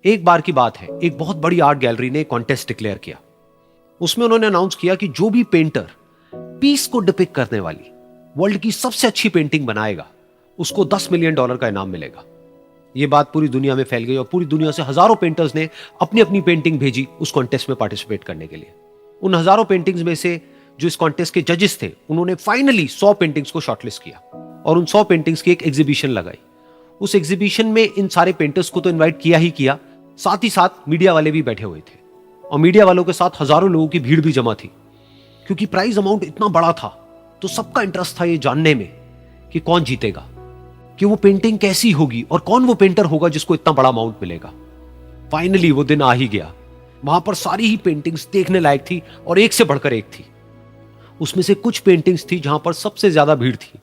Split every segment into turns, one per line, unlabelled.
एक बार की बात है, एक बहुत बड़ी आर्ट गैलरी ने कॉन्टेस्ट डिक्लेयर किया। उसमें उन्होंने अनाउंस किया कि जो भी पेंटर पीस को डिपिक्ट करने वाली वर्ल्ड की सबसे अच्छी पेंटिंग बनाएगा उसको $10 मिलियन का इनाम मिलेगा। यह बात पूरी दुनिया में फैल गई और पूरी दुनिया से हजारों पेंटर्स ने अपनी अपनी पेंटिंग भेजी उस कॉन्टेस्ट में पार्टिसिपेट करने के लिए। उन हजारों पेंटिंग्स में से जो इस कॉन्टेस्ट के जजेस थे उन्होंने फाइनली 100 पेंटिंग्स को शॉर्टलिस्ट किया और उन 100 पेंटिंग्स की एक एग्जीबिशन लगाई। उस एग्जीबिशन में इन सारे पेंटर्स को तो इनवाइट किया ही किया, साथ ही साथ मीडिया वाले भी बैठे हुए थे और मीडिया वालों के साथ हजारों लोगों की भीड़ भी जमा थी। क्योंकि प्राइज अमाउंट इतना बड़ा था तो सबका इंटरेस्ट था ये जानने में कि कौन जीतेगा, कि वो पेंटिंग कैसी होगी और कौन वो पेंटर होगा जिसको इतना बड़ा अमाउंट मिलेगा। फाइनली वो दिन आ ही गया। वहां पर सारी ही पेंटिंग्स देखने लायक थी और एक से बढ़कर एक थी। उसमें से कुछ पेंटिंग्स थी जहां पर सबसे ज्यादा भीड़ थी।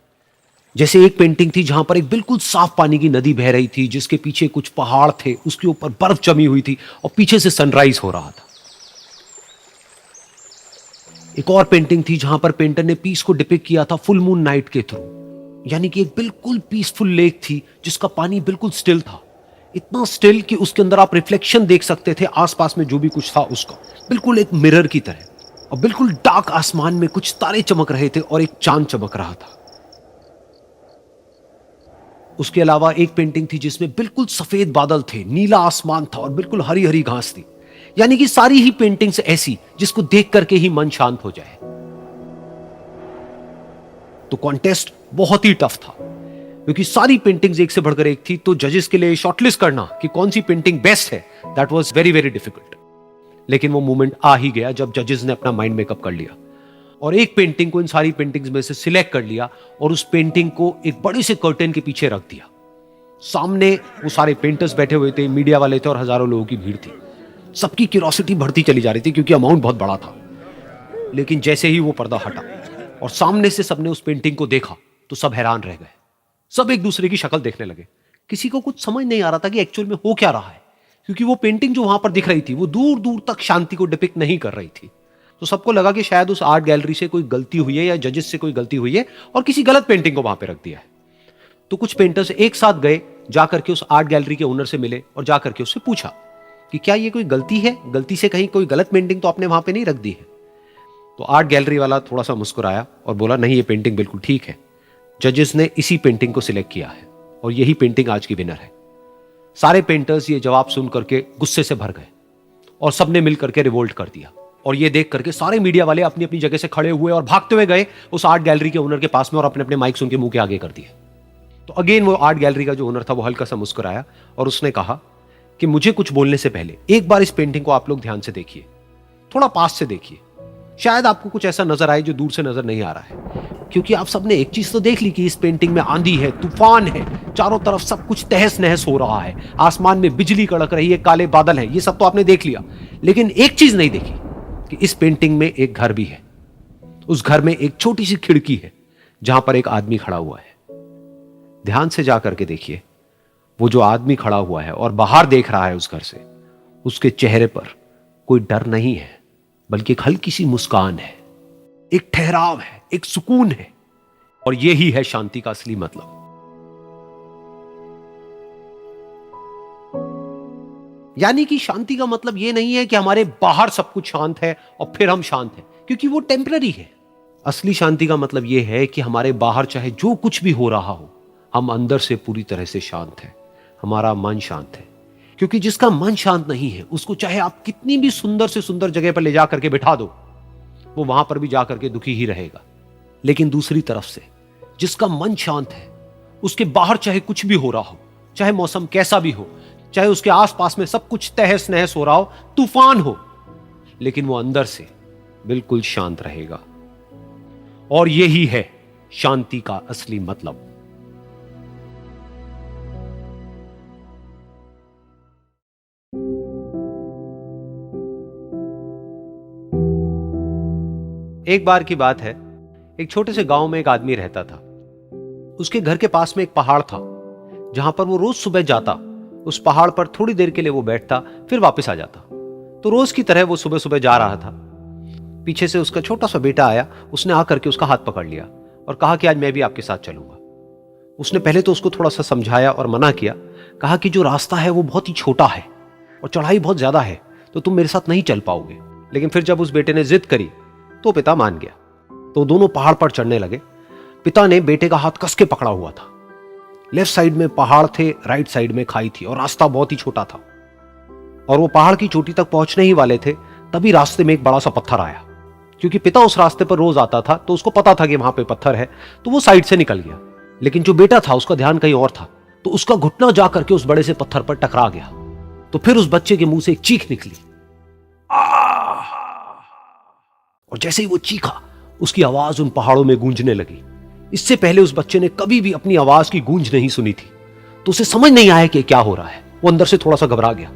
जैसे एक पेंटिंग थी जहां पर एक बिल्कुल साफ पानी की नदी बह रही थी, जिसके पीछे कुछ पहाड़ थे, उसके ऊपर बर्फ जमी हुई थी और पीछे से सनराइज हो रहा था। एक और पेंटिंग थी जहां पर पेंटर ने पीस को डिपिक्ट किया था फुल मून नाइट के थ्रू, यानी कि एक बिल्कुल पीसफुल लेक थी जिसका पानी बिल्कुल स्टिल था, इतना स्टिल कि उसके अंदर आप रिफ्लेक्शन देख सकते थे आसपास में जो भी कुछ था उसका, बिल्कुल एक मिरर की तरह। और बिल्कुल डार्क आसमान में कुछ तारे चमक रहे थे और एक चांद चमक रहा था। उसके अलावा एक पेंटिंग थी जिसमें बिल्कुल सफेद बादल थे, नीला आसमान था और बिल्कुल हरी हरी घास थी। यानी कि सारी ही पेंटिंग्स ऐसी जिसको देख करके ही मन शांत हो जाए। तो कॉन्टेस्ट बहुत ही टफ था क्योंकि सारी पेंटिंग्स एक से बढ़कर एक थी। तो जजेस के लिए शॉर्टलिस्ट करना कि कौन सी पेंटिंग बेस्ट है, that was very very difficult. लेकिन वो मोमेंट आ ही गया जब जजेस ने अपना माइंड मेकअप कर लिया और एक पेंटिंग को इन सारी पेंटिंग्स में से सिलेक्ट कर लिया और उस पेंटिंग को एक बड़े से कर्टेन के पीछे रख दिया। सामने वो सारे पेंटर्स बैठे हुए थे, मीडिया वाले थे और हजारों लोगों की भीड़ थी। सबकी क्यूरियोसिटी बढ़ती चली जा रही थी क्योंकि अमाउंट बहुत बड़ा था। लेकिन जैसे ही वो पर्दा हटा और सामने से सबने उस पेंटिंग को देखा तो सब हैरान रह गए। सब एक दूसरे की शक्ल देखने लगे। किसी को कुछ समझ नहीं आ रहा था कि एक्चुअल में हो क्या रहा है, क्योंकि वो पेंटिंग जो वहां पर दिख रही थी वो दूर दूर तक शांति को डिपिक्ट नहीं कर रही थी। तो सबको लगा कि शायद उस आर्ट गैलरी से कोई गलती हुई है या जजेस से कोई गलती हुई है और किसी गलत पेंटिंग को वहां पे रख दिया है। तो कुछ पेंटर्स एक साथ गए, जाकर के उस आर्ट गैलरी के ओनर से मिले और जाकर के उससे पूछा कि क्या ये कोई गलती है, गलती से कहीं कोई गलत पेंटिंग तो आपने वहां पे नहीं रख दी है। तो आर्ट गैलरी वाला थोड़ा सा मुस्कुराया और बोला, नहीं ये पेंटिंग बिल्कुल ठीक है, जजेस ने इसी पेंटिंग को सिलेक्ट किया है और यही पेंटिंग आज की विनर है। सारे पेंटर्स ये जवाब सुन करके गुस्से से भर गए और सबने मिल करके रिवोल्ट कर दिया। और ये देख करके सारे मीडिया वाले अपनी अपनी जगह से खड़े हुए और भागते हुए गए उस आर्ट गैलरी के ओनर के पास में और अपने अपने माइक्स उनके मुंह के आगे कर दिए। तो अगेन वो आर्ट गैलरी का जो ओनर था वो हल्का सा मुस्कुराया और उसने कहा कि मुझे कुछ बोलने से पहले एक बार इस पेंटिंग को आप लोग ध्यान से देखिए, थोड़ा पास से देखिए, शायद आपको कुछ ऐसा नजर आए जो दूर से नजर नहीं आ रहा है। क्योंकि आप सबने एक चीज तो देख ली कि इस पेंटिंग में आंधी है, तूफान है, चारों तरफ सब कुछ तहस नहस हो रहा है, आसमान में बिजली कड़क रही है, काले बादल हैं, ये सब तो आपने देख लिया। लेकिन एक चीज नहीं देखी कि इस पेंटिंग में एक घर भी है। उस घर में एक छोटी सी खिड़की है जहां पर एक आदमी खड़ा हुआ है। ध्यान से जाकर के देखिए, वो जो आदमी खड़ा हुआ है और बाहर देख रहा है उस घर से, उसके चेहरे पर कोई डर नहीं है बल्कि एक हल्की सी मुस्कान है, एक ठहराव है, एक सुकून है। और यही है शांति का असली मतलब। यानी कि शांति का मतलब यह नहीं है कि हमारे बाहर सब कुछ शांत है और फिर हम शांत हैं, क्योंकि वो टेम्पररी है। असली शांति का मतलब यह है कि हमारे बाहर चाहे जो कुछ भी हो रहा हो, हम अंदर से पूरी तरह से शांत हैं, हमारा मन शांत है। क्योंकि जिसका मन शांत नहीं है उसको चाहे आप कितनी भी सुंदर से सुंदर जगह पर ले जा करके बिठा दो, वो वहां पर भी जाकर के दुखी ही रहेगा। लेकिन दूसरी तरफ से जिसका मन शांत है, उसके बाहर चाहे कुछ भी हो रहा हो, चाहे मौसम कैसा भी हो, चाहे उसके आसपास में सब कुछ तहस नहस हो रहा हो, तूफान हो, लेकिन वो अंदर से बिल्कुल शांत रहेगा। और यही है शांति का असली मतलब। एक बार की बात है, एक छोटे से गांव में एक आदमी रहता था। उसके घर के पास में एक पहाड़ था जहां पर वो रोज सुबह जाता, उस पहाड़ पर थोड़ी देर के लिए वो बैठता, फिर वापस आ जाता। तो रोज की तरह वो सुबह सुबह जा रहा था। पीछे से उसका छोटा सा बेटा आया, उसने आकर के उसका हाथ पकड़ लिया और कहा कि आज मैं भी आपके साथ चलूंगा। उसने पहले तो उसको थोड़ा सा समझाया और मना किया, कहा कि जो रास्ता है वो बहुत ही छोटा है और चढ़ाई बहुत ज्यादा है, तो तुम मेरे साथ नहीं चल पाओगे। लेकिन फिर जब उस बेटे ने जिद करी तो पिता मान गया। तो दोनों पहाड़ पर चढ़ने लगे। पिता ने बेटे का हाथ कस के पकड़ा हुआ था। लेफ्ट साइड में पहाड़ थे, राइट साइड में खाई थी और रास्ता बहुत ही छोटा था। और वो पहाड़ की चोटी तक पहुंचने ही वाले थे, तभी रास्ते में एक बड़ा सा पत्थर आया। क्योंकि पिता उस रास्ते पर रोज आता था तो उसको पता था कि वहां पे पत्थर है, तो वो साइड से निकल गया। लेकिन जो बेटा था उसका ध्यान कहीं और था, तो उसका घुटना जा करके उस बड़े से पत्थर पर टकरा गया। तो फिर उस बच्चे के मुंह से एक चीख निकली, और जैसे ही वो चीखा उसकी आवाज उन पहाड़ों में गूंजने लगी। इससे पहले उस बच्चे ने कभी भी अपनी आवाज की गूंज नहीं सुनी थी, तो उसे समझ नहीं आया कि क्या हो रहा है। वो अंदर से थोड़ा सा घबरा गया।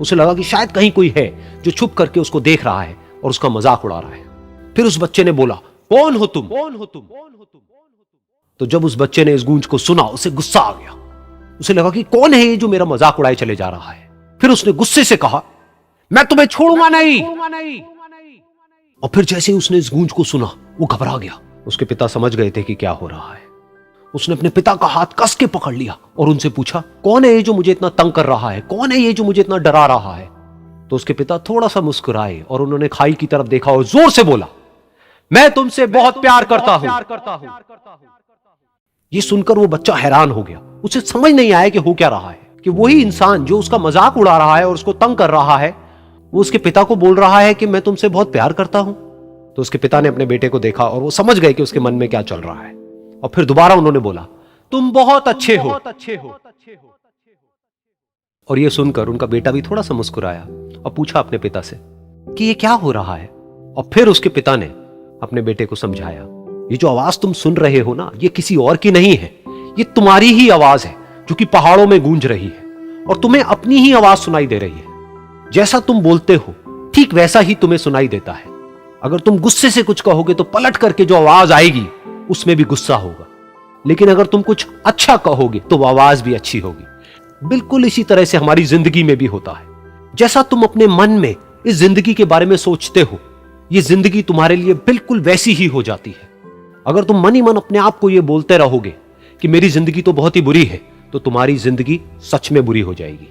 उसे लगा कि शायद कहीं कोई है जो छुप करके उसको देख रहा है और उसका मजाक उड़ा रहा है। फिर उस बच्चे ने बोला, कौन हो तुम? कौन हो तुम? तो जब उस बच्चे ने इस गूंज को सुना, उसे गुस्सा आ गया। उसे लगा कि कौन है ये जो मेरा मजाक उड़ाए चले जा रहा है। फिर उसने गुस्से से कहा, मैं तुम्हें छोड़ूंगा नहीं। और फिर जैसे ही उसने इस गूंज को सुना, वो घबरा गया। उसके पिता समझ गए थे कि क्या हो रहा है। उसने अपने पिता का हाथ कस के पकड़ लिया और उनसे पूछा, कौन है ये जो मुझे इतना तंग कर रहा है? कौन है ये जो मुझे इतना डरा रहा है? तो उसके पिता थोड़ा सा मुस्कुराए और उन्होंने खाई की तरफ देखा और जोर से बोला, मैं तुमसे बहुत प्यार करता हूं। ये सुनकर वो बच्चा हैरान हो गया। उसे समझ नहीं आया कि हो क्या रहा है, कि वही इंसान जो उसका मजाक उड़ा रहा है और उसको तंग कर रहा है, वो उसके पिता को बोल रहा है कि मैं तुमसे बहुत प्यार करता हूं। तो उसके पिता ने अपने बेटे को देखा और वो समझ गए कि उसके मन में क्या चल रहा है। और फिर दोबारा उन्होंने बोला, तुम बहुत अच्छे हो। और ये सुनकर उनका बेटा भी थोड़ा सा मुस्कुराया और पूछा अपने पिता से कि ये क्या हो रहा है। और फिर उसके पिता ने अपने बेटे को समझाया, ये जो आवाज तुम सुन रहे हो ना, ये किसी और की नहीं है, ये तुम्हारी ही आवाज है जो कि पहाड़ों में गूंज रही है और तुम्हें अपनी ही आवाज सुनाई दे रही है। जैसा तुम बोलते हो ठीक वैसा ही तुम्हें सुनाई देता है। अगर तुम गुस्से से कुछ कहोगे तो पलट करके जो आवाज आएगी उसमें भी गुस्सा होगा, लेकिन अगर तुम कुछ अच्छा कहोगे तो वो आवाज भी अच्छी होगी। बिल्कुल इसी तरह से हमारी जिंदगी में भी होता है। जैसा तुम अपने मन में इस जिंदगी के बारे में सोचते हो, ये जिंदगी तुम्हारे लिए बिल्कुल वैसी ही हो जाती है। अगर तुम मन ही मन अपने आप को ये बोलते रहोगे कि मेरी जिंदगी तो बहुत ही बुरी है, तो तुम्हारी जिंदगी सच में बुरी हो जाएगी।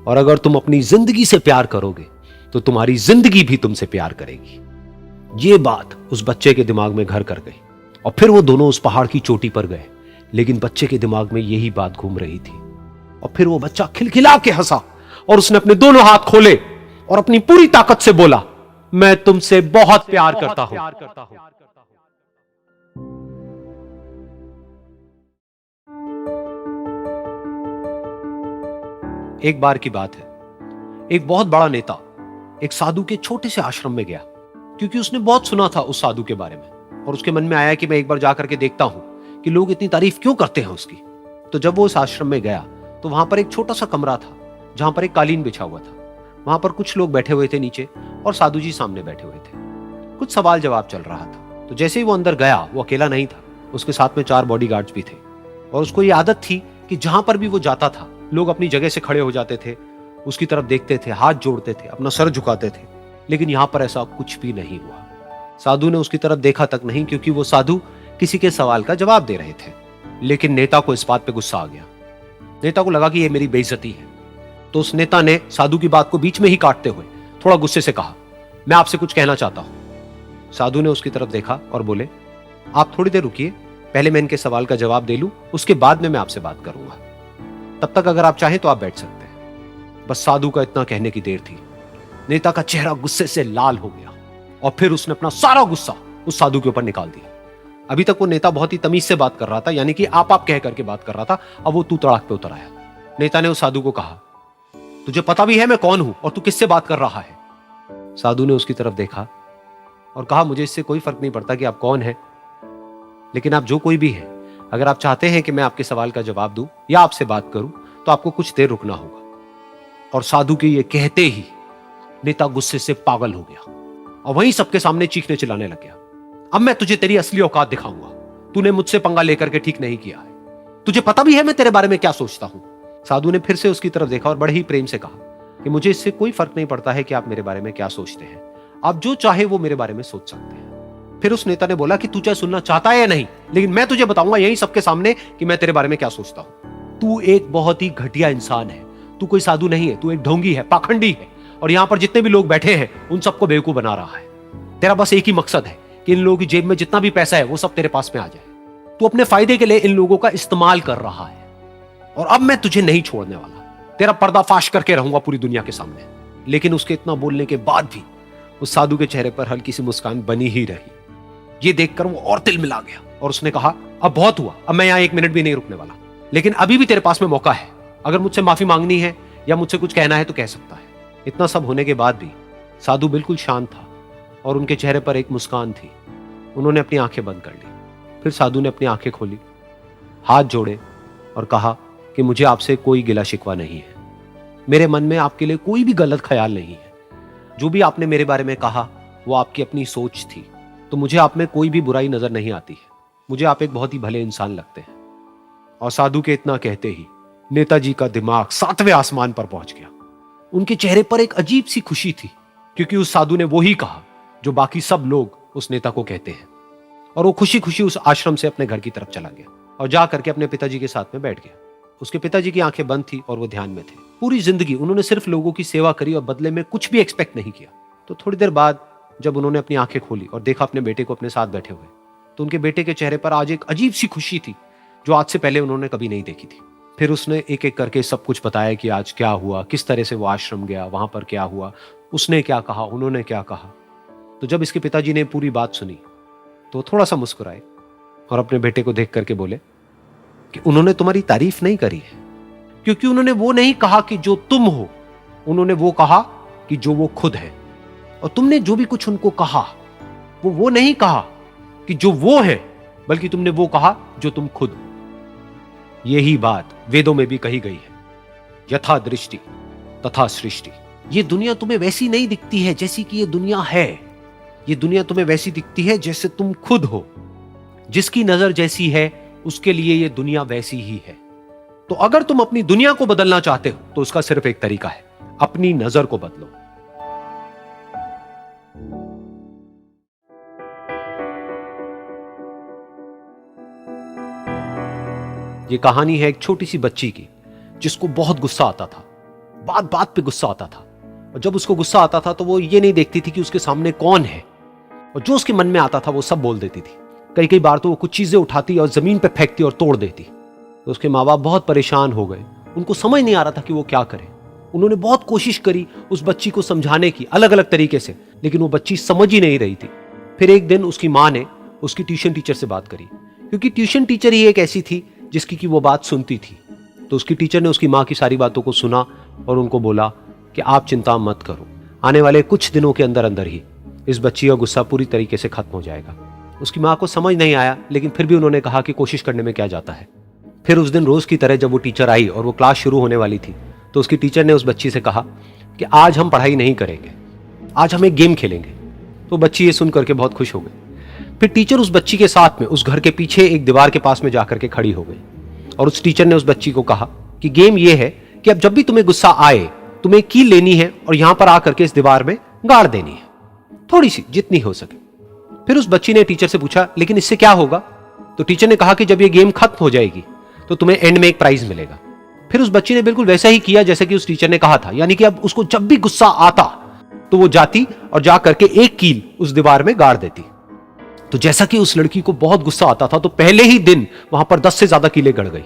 और अगर तुम अपनी जिंदगी से प्यार करोगे तो तुम्हारी जिंदगी भी तुमसे प्यार करेगी। ये बात उस बच्चे के दिमाग में घर कर गई और फिर वो दोनों उस पहाड़ की चोटी पर गए। लेकिन बच्चे के दिमाग में यही बात घूम रही थी। और फिर वो बच्चा खिलखिला के हंसा और उसने अपने दोनों हाथ खोले और अपनी पूरी ताकत से बोला, मैं तुमसे बहुत प्यार करता हूं। एक बार की बात है, एक बहुत बड़ा नेता एक साधु के छोटे से आश्रम में गया, क्योंकि उसने बहुत सुना था उस साधु के बारे में और उसके मन में आया कि मैं एक बार जाकर के देखता हूं कि लोग इतनी तारीफ क्यों करते हैं उसकी। तो जब वो उस आश्रम में गया तो वहां पर एक छोटा सा कमरा था जहां पर एक कालीन बिछा हुआ था। वहां पर कुछ लोग बैठे हुए थे नीचे और साधु जी सामने बैठे हुए थे। कुछ सवाल जवाब चल रहा था। तो जैसे ही वो अंदर गया, वो अकेला नहीं था, उसके साथ में 4 बॉडीगार्ड्स भी थे। और उसको ये आदत थी कि जहां पर भी वो जाता था लोग अपनी जगह से खड़े हो जाते थे, उसकी तरफ देखते थे, हाथ जोड़ते थे, अपना सर झुकाते थे। लेकिन यहां पर ऐसा कुछ भी नहीं हुआ। साधु ने उसकी तरफ देखा तक नहीं, क्योंकि वो साधु किसी के सवाल का जवाब दे रहे थे। लेकिन नेता को इस बात पे गुस्सा आ गया। नेता को लगा कि ये मेरी बेइज्जती है। तो उस नेता ने साधु की बात को बीच में ही काटते हुए थोड़ा गुस्से से कहा, मैं आपसे कुछ कहना चाहता हूं। साधु ने उसकी तरफ देखा और बोले, आप थोड़ी देर रुकिए, पहले मैं इनके सवाल का जवाब दे लूं, उसके बाद में मैं आपसे बात करूंगा। तब तक अगर आप चाहें तो आप बैठ सकते हैं। बस साधु का इतना कहने की देर थी। नेता का चेहरा गुस्से से लाल हो गया और फिर उसने अपना सारा गुस्सा उस साधु के ऊपर निकाल दिया। अभी तक वो नेता बहुत ही तमीज से बात कर रहा था, यानी कि आप कह करके बात कर रहा था। अब वो तू तड़ाक पे उतर आया। नेता ने उस साधु को कहा, तुझे पता भी है मैं कौन हूं और तू किससे बात कर रहा है? साधु ने उसकी तरफ देखा और कहा, मुझे इससे कोई फर्क नहीं पड़ता कि आप कौन हैं, लेकिन आप जो कोई भी हैं, अगर आप चाहते हैं कि मैं आपके सवाल का जवाब दूं या आपसे बात करूं तो आपको कुछ देर रुकना होगा। और साधु के ये कहते ही नेता गुस्से से पागल हो गया और वहीं सबके सामने चीखने चिल्लाने लग गया, अब मैं तुझे तेरी असली औकात दिखाऊंगा। तूने मुझसे पंगा लेकर के ठीक नहीं किया है। तुझे पता भी है मैं तेरे बारे में क्या सोचता हूं। साधु ने फिर से उसकी तरफ देखा और बड़े ही प्रेम से कहा कि मुझे इससे कोई फर्क नहीं पड़ता है कि आप मेरे बारे में क्या सोचते हैं। आप जो चाहे वो मेरे बारे में सोच सकते हैं। फिर उस नेता ने बोला कि तू चाहे सुनना चाहता है या नहीं, लेकिन मैं तुझे बताऊंगा यही सबके सामने कि मैं तेरे बारे में क्या सोचता हूं। तू एक बहुत ही घटिया इंसान है। तू कोई साधु नहीं है, तू एक ढोंगी है, पाखंडी है, और यहां पर जितने भी लोग बैठे हैं उन सबको बेवकूफ बना रहा है। तेरा बस एक ही मकसद है कि इन लोगों की जेब में जितना भी पैसा है वो सब तेरे पास में आ जाए। तू अपने फायदे के लिए इन लोगों का इस्तेमाल कर रहा है, और अब मैं तुझे नहीं छोड़ने वाला। तेरा पर्दाफाश करके रहूंगा पूरी दुनिया के सामने। लेकिन उसके इतना बोलने के बाद भी उस साधु के चेहरे पर हल्की सी मुस्कान बनी ही रही। ये देखकर वो और तिल मिला गया और उसने कहा, अब बहुत हुआ, अब मैं यहां एक मिनट भी नहीं रुकने वाला। लेकिन अभी भी तेरे पास में मौका है, अगर मुझसे माफी मांगनी है या मुझसे कुछ कहना है तो कह सकता है। इतना सब होने के बाद भी साधु बिल्कुल शांत था और उनके चेहरे पर एक मुस्कान थी। उन्होंने अपनी आंखें बंद कर ली। फिर साधु ने अपनी आंखें खोली, हाथ जोड़े और कहा कि मुझे आपसे कोई गिला शिकवा नहीं है। मेरे मन में आपके लिए कोई भी गलत ख्याल नहीं है। जो भी आपने मेरे बारे में कहा वो आपकी अपनी सोच थी, तो मुझे आप में कोई भी बुराई नजर नहीं आती है। मुझे आप एक बहुत ही भले इंसान लगते हैं। और साधु के इतना कहते ही नेताजी का दिमाग 7वें आसमान पर पहुंच गया। उनके चेहरे पर एक अजीब सी खुशी थी, क्योंकि उस साधु ने वो ही कहा जो बाकी सब लोग उस नेता को कहते हैं। और वो खुशी खुशी उस आश्रम से अपने घर की तरफ चला गया और जा करके अपने पिताजी के साथ में बैठ गया। उसके पिताजी की आंखें बंद थी और वो ध्यान में थे। पूरी जिंदगी उन्होंने सिर्फ लोगों की सेवा करी और बदले में कुछ भी एक्सपेक्ट नहीं किया। तो थोड़ी देर बाद जब उन्होंने अपनी आंखें खोली और देखा अपने बेटे को अपने साथ बैठे हुए, तो उनके बेटे के चेहरे पर आज एक अजीब सी खुशी थी जो आज से पहले उन्होंने कभी नहीं देखी थी। फिर उसने एक एक करके सब कुछ बताया कि आज क्या हुआ, किस तरह से वो आश्रम गया, वहां पर क्या हुआ, उसने क्या कहा, उन्होंने क्या कहा। तो जब इसके पिताजी ने पूरी बात सुनी तो थोड़ा सा मुस्कुराए और अपने बेटे को देख करके बोले कि उन्होंने तुम्हारी तारीफ नहीं करी है, क्योंकि उन्होंने वो नहीं कहा कि जो तुम हो, उन्होंने वो कहा कि जो वो खुद है। और तुमने जो भी कुछ उनको कहा वो नहीं कहा कि जो वो है, बल्कि तुमने वो कहा जो तुम खुद हो। यही बात वेदों में भी कही गई है, यथा दृष्टि तथा सृष्टि। ये दुनिया तुम्हें वैसी नहीं दिखती है जैसी कि ये दुनिया है। ये दुनिया तुम्हें वैसी दिखती है जैसे तुम खुद हो। जिसकी नजर जैसी है उसके लिए ये दुनिया वैसी ही है। तो अगर तुम अपनी दुनिया को बदलना चाहते हो तो उसका सिर्फ एक तरीका है, अपनी नजर को बदलो। ये कहानी है एक छोटी सी बच्ची की जिसको बहुत गुस्सा आता था, बात बात पे गुस्सा आता था। और जब उसको गुस्सा आता था तो वो ये नहीं देखती थी कि उसके सामने कौन है, और जो उसके मन में आता था वो सब बोल देती थी। कई कई बार तो वो कुछ चीजें उठाती और जमीन पे फेंकती और तोड़ देती। तो उसके माँ बाप बहुत परेशान हो गए, उनको समझ नहीं आ रहा था कि वो क्या करें। उन्होंने बहुत कोशिश करी उस बच्ची को समझाने की अलग अलग तरीके से, लेकिन वो बच्ची समझ ही नहीं रही थी। फिर एक दिन उसकी माँ ने उसकी ट्यूशन टीचर से बात करी, क्योंकि ट्यूशन टीचर ही एक ऐसी थी जिसकी कि वो बात सुनती थी। तो उसकी टीचर ने उसकी माँ की सारी बातों को सुना और उनको बोला कि आप चिंता मत करो, आने वाले कुछ दिनों के अंदर अंदर ही इस बच्ची का गुस्सा पूरी तरीके से खत्म हो जाएगा। उसकी माँ को समझ नहीं आया, लेकिन फिर भी उन्होंने कहा कि कोशिश करने में क्या जाता है। फिर उस दिन रोज की तरह जब वो टीचर आई और वो क्लास शुरू होने वाली थी, तो उसकी टीचर ने उस बच्ची से कहा कि आज हम पढ़ाई नहीं करेंगे, आज हम एक गेम खेलेंगे। तो बच्ची ये सुन करके बहुत खुश हो गई। फिर टीचर उस बच्ची के साथ में उस घर के पीछे एक दीवार के पास में जाकर के खड़ी हो गई, और उस टीचर ने उस बच्ची को कहा कि गेम ये है कि अब जब भी तुम्हें गुस्सा आए तुम्हें कील लेनी है और यहां पर आकर के इस दीवार में गाड़ देनी है, थोड़ी सी, जितनी हो सके। फिर उस बच्ची ने टीचर से पूछा लेकिन इससे क्या होगा? तो टीचर ने कहा कि जब ये गेम खत्म हो जाएगी तो तुम्हें एंड में एक प्राइज मिलेगा। फिर उस बच्ची ने बिल्कुल वैसा ही किया जैसे कि उस टीचर ने कहा था, यानी कि अब उसको जब भी गुस्सा आता तो वो जाती और जा करके एक कील उस दीवार में गाड़ देती। तो जैसा कि उस लड़की को बहुत गुस्सा आता था, तो पहले ही दिन वहां पर 10 से ज्यादा कीलें गड़ गई।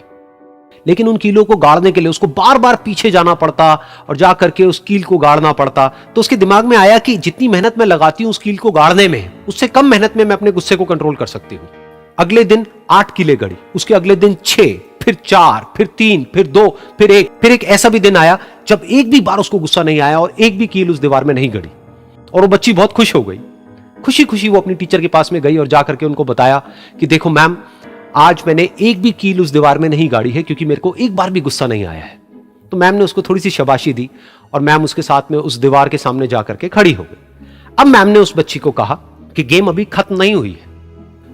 लेकिन उन कीलों को गाड़ने के लिए उसको बार बार पीछे जाना पड़ता और जा करके उस कील को गाड़ना पड़ता। तो उसके दिमाग में आया कि जितनी मेहनत मैं लगाती हूं उस कील को गाड़ने में, उससे कम मेहनत में मैं अपने गुस्से को कंट्रोल कर सकती हूं। अगले दिन 8 कीलें गड़ी, उसके अगले दिन 6, फिर 4, फिर 3, फिर 2, फिर 1। फिर एक ऐसा भी दिन आया जब एक भी बार उसको गुस्सा नहीं आया और एक भी कील उस दीवार में नहीं गड़ी, और वो बच्ची बहुत खुश हो गई। खुशी खुशी वो अपनी टीचर के पास में गई और जाकर के उनको बताया कि देखो मैम, आज मैंने एक भी कील उस दीवार में नहीं गाड़ी है क्योंकि मेरे को एक बार भी गुस्सा नहीं आया है। तो मैम ने उसको थोड़ी सी शाबाशी दी और मैम उसके साथ में उस दीवार के सामने जाकर के खड़ी हो गई। अब मैम ने उस बच्ची को कहा कि गेम अभी खत्म नहीं हुई है,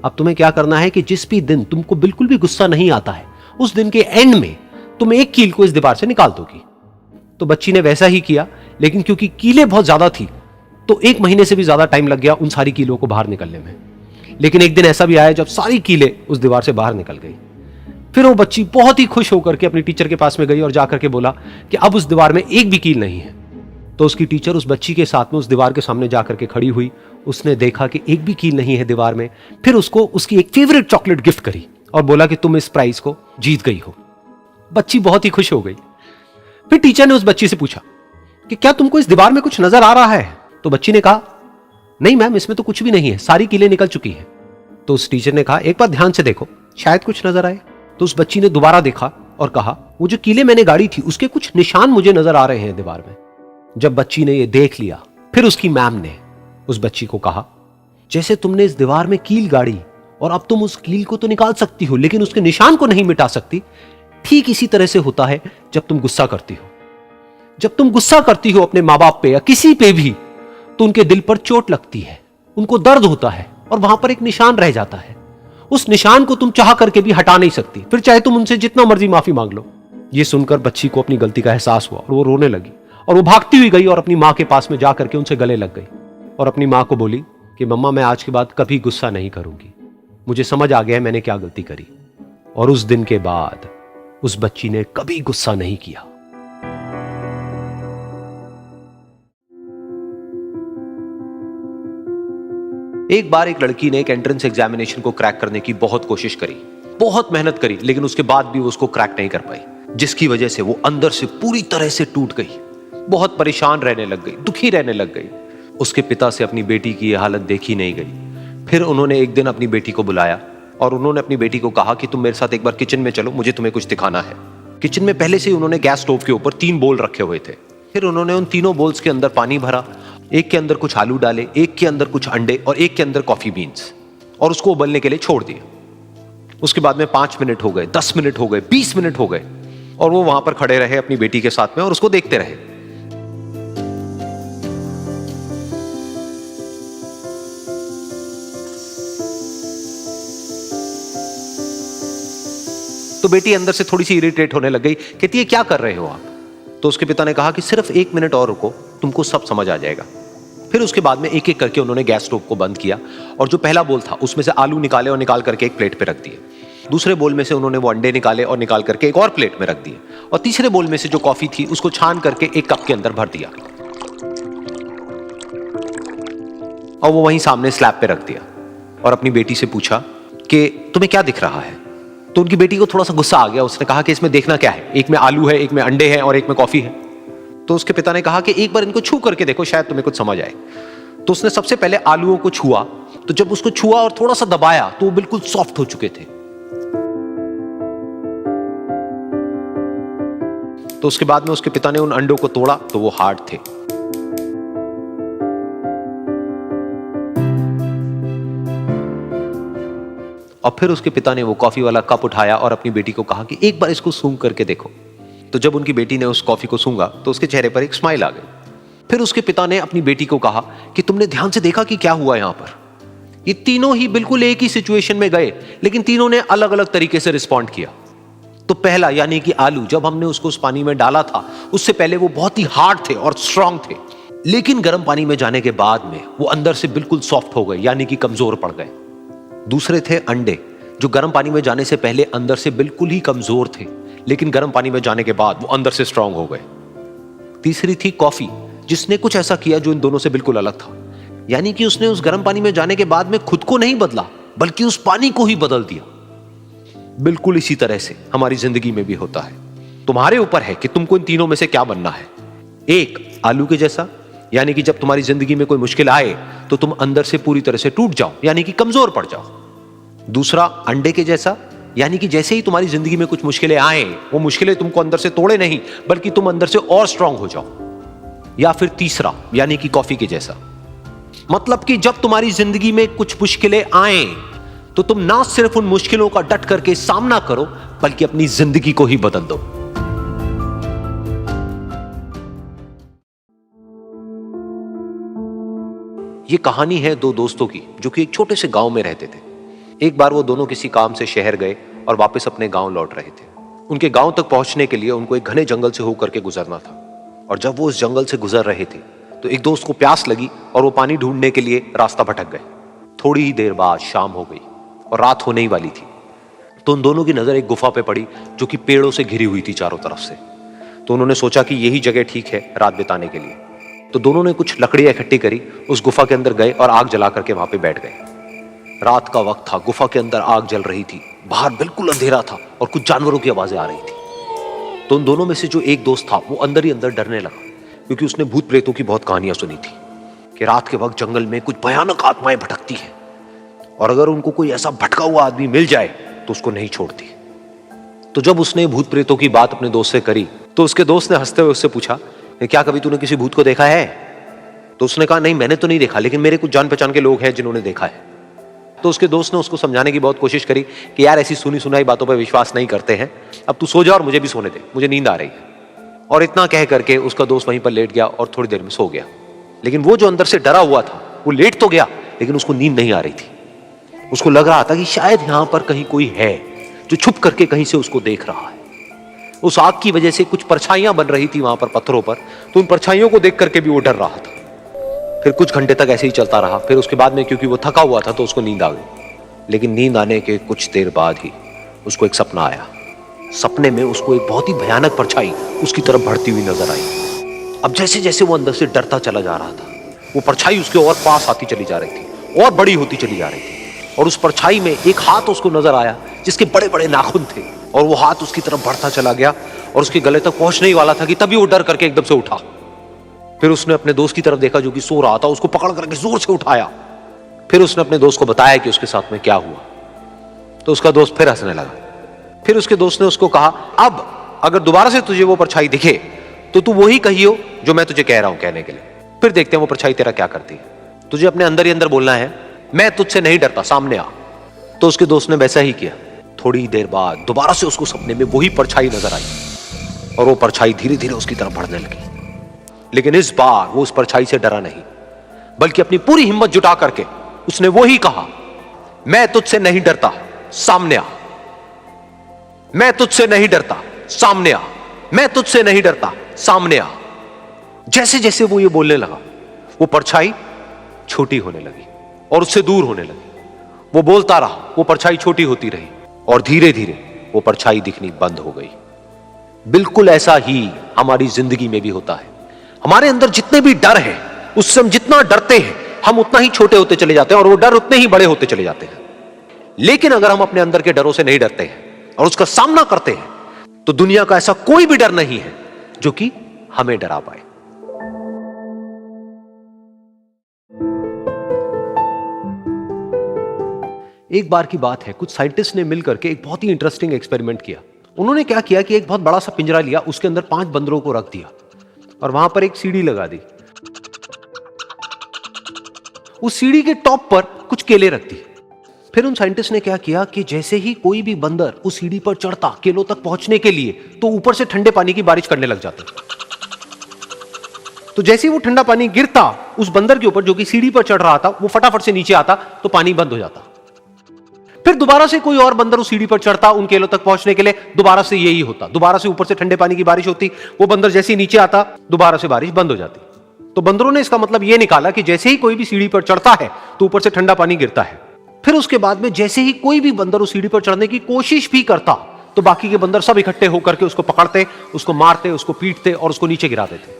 अब तुम्हें क्या करना है कि जिस भी दिन तुमको बिल्कुल भी गुस्सा नहीं आता है उस दिन के एंड में तुम एक कील को इस दीवार से निकाल दोगी। तो बच्ची ने वैसा ही किया, लेकिन क्योंकि कीलें बहुत ज्यादा थी तो 1 महीने से भी ज्यादा टाइम लग गया उन सारी कीलों को बाहर निकलने में। लेकिन एक दिन ऐसा भी आया जब सारी कीलें उस दीवार से बाहर निकल गई। फिर वो बच्ची बहुत ही खुश होकर के अपनी टीचर के पास में गई और जाकर के बोला कि अब उस दीवार में एक भी कील नहीं है। तो उसकी टीचर उस बच्ची के साथ में उस दीवार के सामने जाकर के खड़ी हुई। उसने देखा कि एक भी कील नहीं है दीवार में। फिर उसको उसकी एक फेवरेट चॉकलेट गिफ्ट करी और बोला कि तुम इस प्राइज को जीत गई हो। बच्ची बहुत ही खुश हो गई। फिर टीचर ने उस बच्ची से पूछा कि क्या तुमको इस दीवार में कुछ नजर आ रहा है? तो बच्ची ने कहा, नहीं मैम, इसमें तो कुछ भी नहीं है, सारी कीलें निकल चुकी हैं। तो उस टीचर ने कहा, एक बार ध्यान से देखो, शायद कुछ नजर आए। तो उस बच्ची ने दोबारा देखा और कहा, वो जो कीलें मैंने गाड़ी थी उसके कुछ निशान मुझे नजर आ रहे हैं दीवार में। जब बच्ची ने ये देख लिया, फिर उसकी मैम ने उस बच्ची को कहा, जैसे तुमने इस दीवार में कील गाड़ी और अब तुम उस कील को तो निकाल सकती हो लेकिन उसके निशान को नहीं मिटा सकती, ठीक इसी तरह से होता है जब तुम गुस्सा करती हो। जब तुम गुस्सा करती हो अपने माँ बाप पे या किसी पे भी, तो उनके दिल पर चोट लगती है, उनको दर्द होता है और वहां पर एक निशान रह जाता है। उस निशान को तुम चाह करके भी हटा नहीं सकती, फिर चाहे तुम उनसे जितना मर्जी माफी मांग लो। ये सुनकर बच्ची को अपनी गलती का एहसास हुआ और वो रोने लगी और वो भागती हुई गई और अपनी माँ के पास में जाकर के उनसे गले लग गई और अपनी माँ को बोली कि मम्मा, मैं आज के बाद कभी गुस्सा नहीं करूंगी, मुझे समझ आ गया है मैंने क्या गलती करी। और उस दिन के बाद उस बच्ची ने कभी गुस्सा नहीं किया। एक बार एक लड़की ने एक एंट्रेंस एग्जामिनेशन को क्रैक करने की बहुत कोशिश करी, बहुत मेहनत करी, लेकिन उसके बाद भी वो उसको क्रैक नहीं कर पाई, जिसकी वजह से वो अंदर से पूरी तरह से टूट गई, बहुत परेशान रहने लग गई, दुखी रहने लग गई। उसके पिता से अपनी बेटी की यह हालत देखी नहीं गई। फिर उन्होंने एक दिन अपनी बेटी को बुलाया और उन्होंने अपनी बेटी को कहा कि तुम मेरे साथ एक बार किचन में चलो, मुझे तुम्हें कुछ दिखाना है। किचन में पहले से ही उन्होंने गैस स्टोव के ऊपर 3 बोल रखे हुए थे। फिर उन्होंने उन तीनों बोल्स के अंदर पानी भरा, एक के अंदर कुछ आलू डाले, एक के अंदर कुछ अंडे और एक के अंदर कॉफी बीन्स, और उसको उबलने के लिए छोड़ दिया। उसके बाद में 5 मिनट हो गए, 10 मिनट हो गए, 20 मिनट हो गए और वो वहां पर खड़े रहे अपनी बेटी के साथ में और उसको देखते रहे। तो बेटी अंदर से थोड़ी सी इरिटेट होने लग गई, कहती है क्या कर रहे हो आप? तो उसके पिता ने कहा कि सिर्फ 1 मिनट और रुको, तुमको सब समझ आ जाएगा। फिर उसके बाद में एक एक करके उन्होंने गैस स्टोव को बंद किया और जो पहला बोल था उसमें से आलू निकाले और निकाल करके एक प्लेट पे रख दिए। दूसरे बोल में से उन्होंने वो अंडे निकाले और निकाल करके एक और प्लेट में रख दिए और तीसरे बोल में से जो कॉफी थी उसको छान करके एक कप के अंदर भर दिया और वो वहीं सामने स्लैब पे रख दिया और अपनी बेटी से पूछा कि तुम्हें क्या दिख रहा है? तो उनकी बेटी को थोड़ा सा गुस्सा आ गया। उसने कहा कि इसमें देखना क्या है, एक में आलू है, एक में अंडे हैं और एक में कॉफी है। तो उसके पिता ने कहा कि एक बार इनको छू करके देखो, शायद तुम्हें कुछ समझ आए। तो उसने सबसे पहले आलूओं को छुआ, तो जब उसको छुआ और थोड़ा सा दबाया तो वो बिल्कुल सॉफ्ट हो चुके थे। तो उसके बाद में उसके पिता ने उन अंडों को तोड़ा तो वो हार्ड थे। और फिर उसके पिता ने वो कॉफी वाला कप उठाया और अपनी बेटी को कहा कि एक बार इसको सूंघ करके देखो। तो जब उनकी बेटी ने उस कॉफी को सूंघा तो उसके चेहरे पर एक स्माइल आ गई। फिर उसके पिता ने अपनी बेटी को कहा कि तुमने ध्यान से देखा कि क्या हुआ यहां पर? ये तीनों ही बिल्कुल एक ही सिचुएशन में गए, लेकिन तीनों ने अलग अलग तरीके से रिस्पॉन्ड किया। तो पहला यानी कि आलू, जब हमने उसको उस पानी में डाला था उससे पहले वो बहुत ही हार्ड थे और स्ट्रांग थे, लेकिन गर्म पानी में जाने के बाद में वो अंदर से बिल्कुल सॉफ्ट हो गए, यानी कि कमजोर पड़ गए। दूसरे थे अंडे, जो गर्म पानी में जाने से पहले अंदर से बिल्कुल ही कमजोर थे, लेकिन गर्म पानी में जाने के बाद वो अंदर से स्ट्रांग हो गए। तीसरी थी कॉफी, जिसने कुछ ऐसा किया जो इन दोनों से बिल्कुल अलग था, यानी कि उसने उस गर्म पानी में जाने के बाद में खुद को नहीं बदला बल्कि उस पानी को ही बदल दिया। बिल्कुल इसी तरह से हमारी जिंदगी में भी होता है। तुम्हारे ऊपर है कि तुमको इन तीनों में से क्या बनना है। एक, आलू के जैसा, यानी कि जब तुम्हारी जिंदगी में कोई मुश्किल आए तो तुम अंदर से पूरी तरह से टूट जाओ, यानी कि कमजोर पड़ जाओ। दूसरा, अंडे के जैसा, यानी कि जैसे ही तुम्हारी जिंदगी में कुछ मुश्किलें आए, वो मुश्किलें तुमको अंदर से तोड़े नहीं बल्कि तुम अंदर से और स्ट्रांग हो जाओ। या फिर तीसरा, यानी कि कॉफी के जैसा, मतलब कि जब तुम्हारी जिंदगी में कुछ मुश्किलें आए तो तुम ना सिर्फ उन मुश्किलों का डट करके सामना करो बल्कि अपनी जिंदगी को ही बदल दो। ये कहानी है 2 दोस्तों की जो कि एक छोटे से गांव में रहते थे। एक बार वो दोनों किसी काम से शहर गए और वापस अपने गांव लौट रहे थे। उनके गांव तक पहुंचने के लिए उनको एक घने जंगल से होकर के गुजरना था और जब वो उस जंगल से गुजर रहे थे तो एक दोस्त को प्यास लगी और वो पानी ढूंढने के लिए रास्ता भटक गए। थोड़ी ही देर बाद शाम हो गई और रात होने ही वाली थी। तो उन दोनों की नजर एक गुफा पे पड़ी जो कि पेड़ों से घिरी हुई थी चारों तरफ से। तो उन्होंने सोचा कि यही जगह ठीक है रात बिताने के लिए। तो दोनों ने कुछ लकड़ियां इकट्ठी करी, उस गुफा के अंदर गए और आग जला करके वहां पे बैठ गए। रात का वक्त था, गुफा के अंदर आग जल रही थी, बाहर बिल्कुल अंधेरा था और कुछ जानवरों की आवाजें आ रही थी। तो उन दोनों में से जो एक दोस्त था वो अंदर ही अंदर डरने लगा, क्योंकि उसने भूत प्रेतों की बहुत कहानियां सुनी थी कि रात के वक्त जंगल में कुछ भयानक आत्माएं भटकती हैं और अगर उनको कोई ऐसा भटका हुआ आदमी मिल जाए तो उसको नहीं छोड़ती। तो जब उसने भूत प्रेतों की बात अपने दोस्त से करी तो उसके दोस्त ने हंसते हुए उससे पूछा, क्या कभी तूने किसी भूत को देखा है? तो उसने कहा, नहीं मैंने तो नहीं देखा, लेकिन मेरे कुछ जान पहचान के लोग हैं जिन्होंने देखा है। तो उसके दोस्त ने उसको समझाने की बहुत कोशिश करी कि यार ऐसी सुनी सुनाई बातों पर विश्वास नहीं करते हैं, अब तू सो जा और मुझे भी सोने दे, मुझे नींद आ रही है। और इतना कह करके उसका दोस्त वहीं पर लेट गया और थोड़ी देर में सो गया। लेकिन वो जो अंदर से डरा हुआ था वो लेट तो गया, लेकिन उसको नींद नहीं आ रही थी। उसको लग रहा था कि शायद यहां पर कहीं कोई है जो छुप करके कहीं से उसको देख रहा है। उस आग की वजह से कुछ परछाइयां बन रही थी वहां पर पत्थरों पर, तो उन परछाइयों को देख करके भी वो डर रहा था। फिर कुछ घंटे तक ऐसे ही चलता रहा। फिर उसके बाद में क्योंकि वो थका हुआ था तो उसको नींद आ गई। लेकिन नींद आने के कुछ देर बाद ही उसको एक सपना आया। सपने में उसको एक बहुत ही भयानक परछाई उसकी तरफ बढ़ती हुई नजर आई। अब जैसे जैसे वो अंदर से डरता चला जा रहा था, वो परछाई उसके और पास आती चली जा रही थी और बड़ी होती चली जा रही थी। और उस परछाई में एक हाथ उसको नजर आया जिसके बड़े बड़े नाखून थे, और वो हाथ उसकी तरफ बढ़ता चला गया और उसके गले तक पहुंचने ही वाला था कि तभी वो डर करके एकदम से उठा। फिर उसने अपने दोस्त की तरफ देखा जो कि सो रहा था, उसको पकड़ करके जोर से उठाया। फिर उसने अपने दोस्त को बताया कि उसके साथ में क्या हुआ। तो उसका दोस्त फिर हंसने लगा। फिर उसके दोस्त ने उसको कहा, अब अगर दोबारा से तुझे वो परछाई दिखे तो तू वही कहियो जो मैं तुझे कह रहा हूं कहने के लिए, फिर देखते हैं वो परछाई तेरा क्या करती है। तुझे अपने अंदर ही अंदर बोलना है, मैं तुझसे नहीं डरता, सामने आ। तो उसके दोस्त ने वैसा ही किया। थोड़ी देर बाद दोबारा से उसको सपने में वही परछाई नजर आई और वो परछाई धीरे धीरे उसकी तरफ बढ़ने लगी। लेकिन इस बार वो उस परछाई से डरा नहीं, बल्कि अपनी पूरी हिम्मत जुटा करके उसने वो ही कहा, मैं तुझसे नहीं डरता, सामने आ। मैं तुझसे नहीं डरता, सामने आ। मैं तुझसे नहीं डरता, सामने आ। जैसे जैसे वो ये बोलने लगा, वो परछाई छोटी होने लगी और उससे दूर होने लगी। वो बोलता रहा, वो परछाई छोटी होती रही और धीरे धीरे वो परछाई दिखनी बंद हो गई। बिल्कुल ऐसा ही हमारी जिंदगी में भी होता है। हमारे अंदर जितने भी डर है, उससे हम जितना डरते हैं हम उतना ही छोटे होते चले जाते हैं और वो डर उतने ही बड़े होते चले जाते हैं। लेकिन अगर हम अपने अंदर के डरों से नहीं डरते हैं और उसका सामना करते हैं तो दुनिया का ऐसा कोई भी डर नहीं है जो कि हमें डरा पाए। एक बार की बात है, कुछ साइंटिस्ट ने मिलकर के एक बहुत ही इंटरेस्टिंग एक्सपेरिमेंट किया। उन्होंने क्या किया कि एक बहुत बड़ा सा पिंजरा लिया, उसके अंदर 5 बंदरों को रख दिया और वहां पर एक सीढ़ी लगा दी। उस सीढ़ी के टॉप पर कुछ केले रख दी। फिर उन साइंटिस्ट ने क्या किया कि जैसे ही कोई भी बंदर उस सीढ़ी पर चढ़ता केलों तक पहुंचने के लिए, तो ऊपर से ठंडे पानी की बारिश करने लग जाते। तो जैसे ही वो ठंडा पानी गिरता उस बंदर के ऊपर जो कि सीढ़ी पर चढ़ रहा था, वो फटाफट से नीचे आता तो पानी बंद हो जाता। फिर दोबारा से कोई और बंदर उस सीढ़ी पर चढ़ता उन केलों तक पहुंचने के लिए, दोबारा से यही होता। दोबारा से ऊपर से ठंडे पानी की बारिश होती, वो बंदर जैसे ही नीचे आता दोबारा से बारिश बंद हो जाती। तो बंदरों ने इसका मतलब यह निकाला कि जैसे ही कोई भी सीढ़ी पर चढ़ता है तो ऊपर से ठंडा पानी गिरता है। फिर उसके बाद में जैसे ही कोई भी बंदर उस सीढ़ी पर चढ़ने की कोशिश भी करता तो बाकी के बंदर सब इकट्ठे होकर के उसको पकड़ते, उसको मारते, उसको पीटते और उसको नीचे गिरा देते।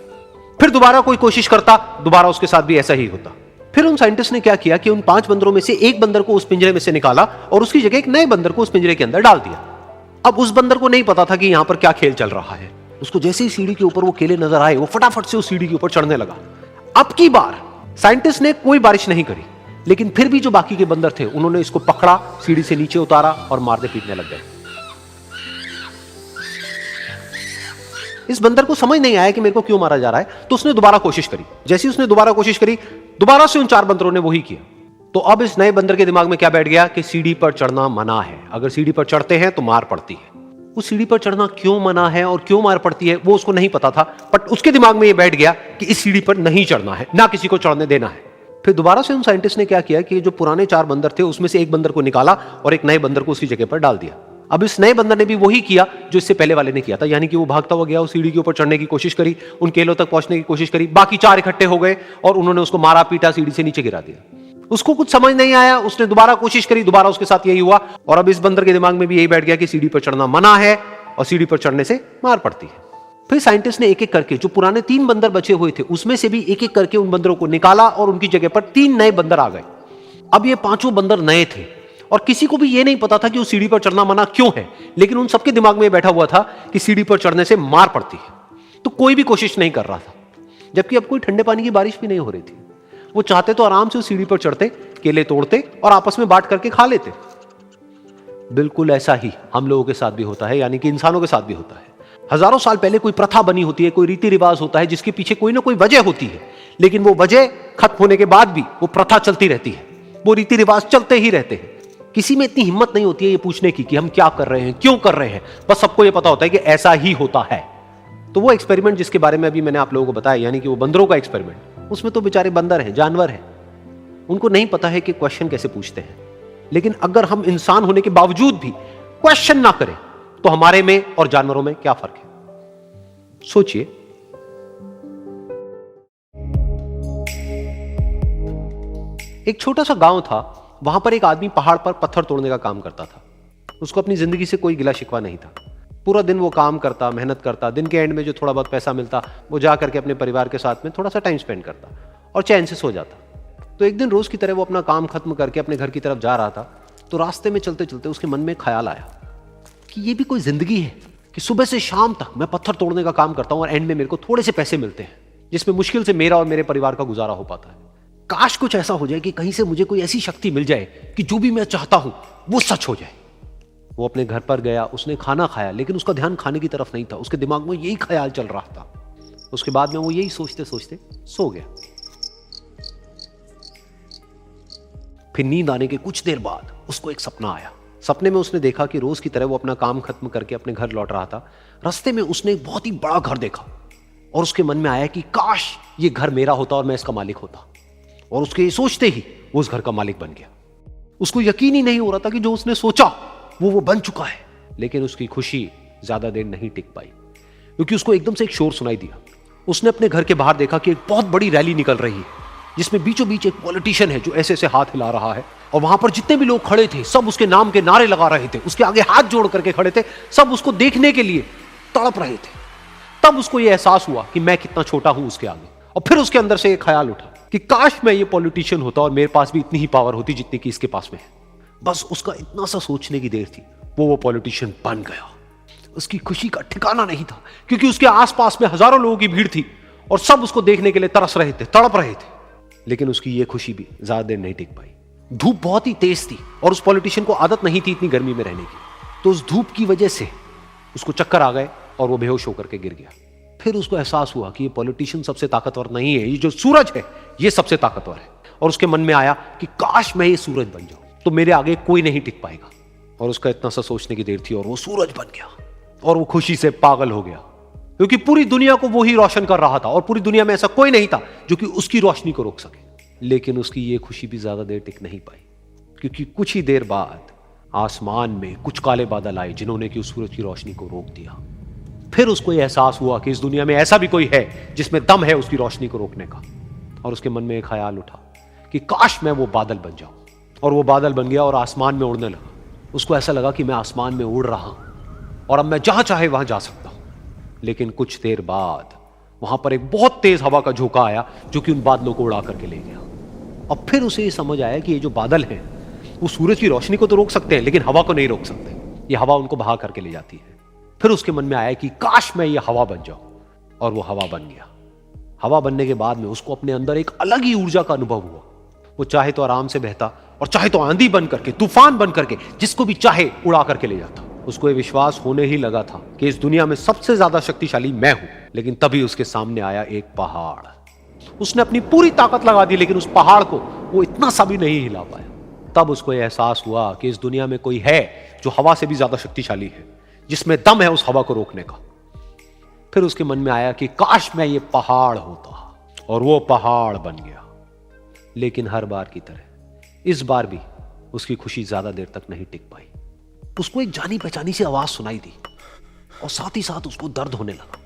फिर दोबारा कोई कोशिश करता, दोबारा उसके साथ भी ऐसा ही होता। फिर उन साइंटिस्ट ने क्या किया कि उन 5 बंदरों में से एक बंदर को उस पिंजरे में से निकाला और उसकी जगह एक नए बंदर को उस पिंजरे के अंदर डाल दिया। अब उस बंदर को नहीं पता था कि यहां पर क्या खेल चल रहा है। उसको जैसे ही सीढ़ी के ऊपर वो केले नजर आए, वो फटाफट से उस सीढ़ी के ऊपर चढ़ने लगा। अब की बार साइंटिस्ट ने कोई बारिश नहीं करी, लेकिन फिर भी जो बाकी के बंदर थे उन्होंने इसको पकड़ा, सीढ़ी से नीचे उतारा और मारने पीटने लग गए। इस बंदर को समझ नहीं आया कि मेरे को क्यों मारा जा रहा है, तो उसने दोबारा कोशिश करी। जैसे ही उसने दोबारा कोशिश करी, दोबारा से उन 4 बंदरों ने वही किया। तो अब इस नए बंदर के दिमाग में क्या बैठ गया कि सीढ़ी पर चढ़ना मना है, अगर सीढ़ी पर चढ़ते हैं तो मार पड़ती है। उस सीढ़ी पर चढ़ना क्यों मना है और क्यों मार पड़ती है वो उसको नहीं पता था, बट उसके दिमाग में ये बैठ गया कि इस सीढ़ी पर नहीं चढ़ना है, ना किसी को चढ़ने देना है। फिर दोबारा से उन साइंटिस्ट ने क्या किया कि जो पुराने 4 बंदर थे उसमें से एक बंदर को निकाला और एक नए बंदर को उसी जगह पर डाल दिया। अब इस नए बंदर ने भी वही किया जो इससे पहले वाले ने किया था, यानी कि वो भागता हुआ गया, उस सीढ़ी के ऊपर चढ़ने की कोशिश करी, उन केलों तक पहुंचने की कोशिश करी, बाकी 4 इकट्ठे हो गए और उन्होंने उसको मारा पीटा, सीढ़ी से नीचे गिरा दिया। उसको कुछ समझ नहीं आया, उसने दोबारा कोशिश करी, दोबारा उसके साथ यही हुआ। और अब इस बंदर के दिमाग में भी यही बैठ गया कि सीढ़ी पर चढ़ना मना है और सीढ़ी पर चढ़ने से मार पड़ती है। फिर साइंटिस्ट ने एक एक करके जो पुराने 3 बंदर बचे हुए थे उसमें से भी एक एक करके उन बंदरों को निकाला और उनकी जगह पर 3 नए बंदर आ गए। अब ये 5 बंदर नए थे और किसी को भी ये नहीं पता था कि उस सीढ़ी पर चढ़ना मना क्यों है, लेकिन उन सबके दिमाग में बैठा हुआ था कि सीढ़ी पर चढ़ने से मार पड़ती है। तो कोई भी कोशिश नहीं कर रहा था, जबकि अब कोई ठंडे पानी की बारिश भी नहीं हो रही थी। वो चाहते तो आराम से उस सीढ़ी पर चढ़ते, केले तोड़ते और आपस में बांट करके खा लेते। बिल्कुल ऐसा ही हम लोगों के साथ भी होता है, यानी कि इंसानों के साथ भी होता है। हजारों साल पहले कोई प्रथा बनी होती है, कोई रीति रिवाज होता है जिसके पीछे कोई ना कोई वजह होती है, लेकिन वो वजह खत्म होने के बाद भी वो प्रथा चलती रहती है, वो रीति रिवाज चलते ही रहते हैं। किसी में इतनी हिम्मत नहीं होती है ये पूछने की कि हम क्या कर रहे हैं, क्यों कर रहे हैं। बस सबको ये पता होता है कि ऐसा ही होता है। तो वो एक्सपेरिमेंट जिसके बारे में अभी मैंने आप लोगों को बताया, यानी कि वो बंदरों का एक्सपेरिमेंट, उसमें तो बेचारे बंदर हैं, जानवर हैं, उनको नहीं पता है कि क्वेश्चन कैसे पूछते हैं। लेकिन अगर हम इंसान होने के बावजूद भी क्वेश्चन ना करें तो हमारे में और जानवरों में क्या फर्क है, सोचिए। एक छोटा सा गांव था, वहां पर एक आदमी पहाड़ पर पत्थर तोड़ने का काम करता था। उसको अपनी जिंदगी से कोई गिला शिकवा नहीं था। पूरा दिन वो काम करता, मेहनत करता, दिन के एंड में जो थोड़ा बहुत पैसा मिलता वो जा करके अपने परिवार के साथ में थोड़ा सा टाइम स्पेंड करता और चैन से सो जाता। तो एक दिन रोज की तरह वो अपना काम खत्म करके अपने घर की तरफ जा रहा था, तो रास्ते में चलते चलते उसके मन में ख्याल आया कि ये भी कोई जिंदगी है कि सुबह से शाम तक मैं पत्थर तोड़ने का काम करता हूं और एंड में मेरे को थोड़े से पैसे मिलते हैं, जिसमें मुश्किल से मेरा और मेरे परिवार का गुजारा हो पाता है। काश कुछ ऐसा हो जाए कि कहीं से मुझे कोई ऐसी शक्ति मिल जाए कि जो भी मैं चाहता हूं वो सच हो जाए। वो अपने घर पर गया, उसने खाना खाया, लेकिन उसका ध्यान खाने की तरफ नहीं था, उसके दिमाग में यही ख्याल चल रहा था। उसके बाद में वो यही सोचते सोचते सो गया। फिर नींद आने के कुछ देर बाद उसको एक सपना आया। सपने में उसने देखा कि रोज की तरह वो अपना काम खत्म करके अपने घर लौट रहा था। रास्ते में उसने एक बहुत ही बड़ा घर देखा और उसके मन में आया कि काश ये घर मेरा होता और मैं इसका मालिक होता। और उसके ये सोचते ही वो उस घर का मालिक बन गया। उसको यकीन ही नहीं हो रहा था कि जो उसने सोचा वो बन चुका है। लेकिन उसकी खुशी ज्यादा देर नहीं टिक पाई, क्योंकि उसको एकदम से एक शोर सुनाई दिया। उसने अपने घर के बाहर देखा कि एक बहुत बड़ी रैली निकल रही है, जिसमें बीचों बीच एक पॉलिटिशियन है जो ऐसे ऐसे हाथ हिला रहा है, और वहां पर जितने भी लोग खड़े थे सब उसके नाम के नारे लगा रहे थे, उसके आगे हाथ जोड़ करके खड़े थे, सब उसको देखने के लिए तड़प रहे थे। तब उसको यह एहसास हुआ कि मैं कितना छोटा हूं उसके आगे। और फिर उसके अंदर से एक ख्याल उठा कि काश मैं ये पॉलिटिशियन होता और मेरे पास भी इतनी ही पावर होती जितनी कि इसके पास में है। बस उसका इतना सा सोचने की देर थी, वो पॉलिटिशियन बन गया। उसकी खुशी का ठिकाना नहीं था, क्योंकि उसके आसपास में हजारों लोगों की भीड़ थी और सब उसको देखने के लिए तरस रहे थे, तड़प रहे थे। लेकिन उसकी ये खुशी भी ज्यादा देर नहीं टिक पाई। धूप बहुत ही तेज थी और उस पॉलिटिशियन को आदत नहीं थी इतनी गर्मी में रहने की, तो उस धूप की वजह से उसको चक्कर आ गए और वो बेहोश होकर के गिर गया। फिर उसको एहसास हुआ कि ये पॉलिटिशियन सबसे ताकतवर नहीं है, ये जो सूरज है ये सबसे ताकतवर है। और उसके मन में आया कि काश मैं ये सूरज बन जाऊं तो मेरे आगे कोई नहीं टिक पाएगा। और उसका इतना सा सोचने की देर थी और वो सूरज बन गया और वो खुशी से पागल हो गया, क्योंकि पूरी दुनिया को वो ही रोशन कर रहा था और पूरी दुनिया में ऐसा कोई नहीं था जो कि उसकी रोशनी को रोक सके। लेकिन उसकी ये खुशी भी ज्यादा देर टिक नहीं पाई, क्योंकि कुछ ही देर बाद आसमान में कुछ काले बादल आए जिन्होंने कि उस सूरज की रोशनी को रोक दिया। फिर उसको यह एहसास हुआ कि इस दुनिया में ऐसा भी कोई है जिसमें दम है उसकी रोशनी को रोकने का। और उसके मन में एक ख्याल उठा कि काश मैं वो बादल बन जाऊं। और वो बादल बन गया और आसमान में उड़ने लगा। उसको ऐसा लगा कि मैं आसमान में उड़ रहा हूं और अब मैं जहां चाहे वहां जा सकता हूं। लेकिन कुछ देर बाद वहां पर एक बहुत तेज हवा का झोंका आया जो कि उन बादलों को उड़ा करके ले गया। अब फिर उसे ये समझ आया कि ये जो बादल हैं वो सूरज की रोशनी को तो रोक सकते हैं, लेकिन हवा को नहीं रोक सकते। ये हवा उनको बहा करके ले जाती है। फिर उसके मन में आया कि काश मैं ये हवा बन जाऊं, और वो हवा बन गया। हवा बनने के बाद में उसको अपने अंदर एक अलग ही ऊर्जा का अनुभव हुआ। वो चाहे तो आराम से बहता और चाहे तो आंधी बन करके, तूफान बन करके, जिसको भी चाहे उड़ा करके ले जाता। उसको ये विश्वास होने ही लगा था कि इस दुनिया में सबसे ज्यादा शक्तिशाली मैं हूं। लेकिन तभी उसके सामने आया एक पहाड़। उसने अपनी पूरी ताकत लगा दी, लेकिन उस पहाड़ को वो इतना सा भी नहीं हिला पाया। तब उसको यह एहसास हुआ कि इस दुनिया में कोई है जो हवा से भी ज्यादा शक्तिशाली है, जिसमें दम है उस हवा को रोकने का। फिर उसके मन में आया कि काश मैं ये पहाड़ होता, और वो पहाड़ बन गया। लेकिन हर बार की तरह इस बार भी उसकी खुशी ज्यादा देर तक नहीं टिक पाई। उसको एक जानी पहचानी सी आवाज सुनाई दी और साथ ही साथ उसको दर्द होने लगा,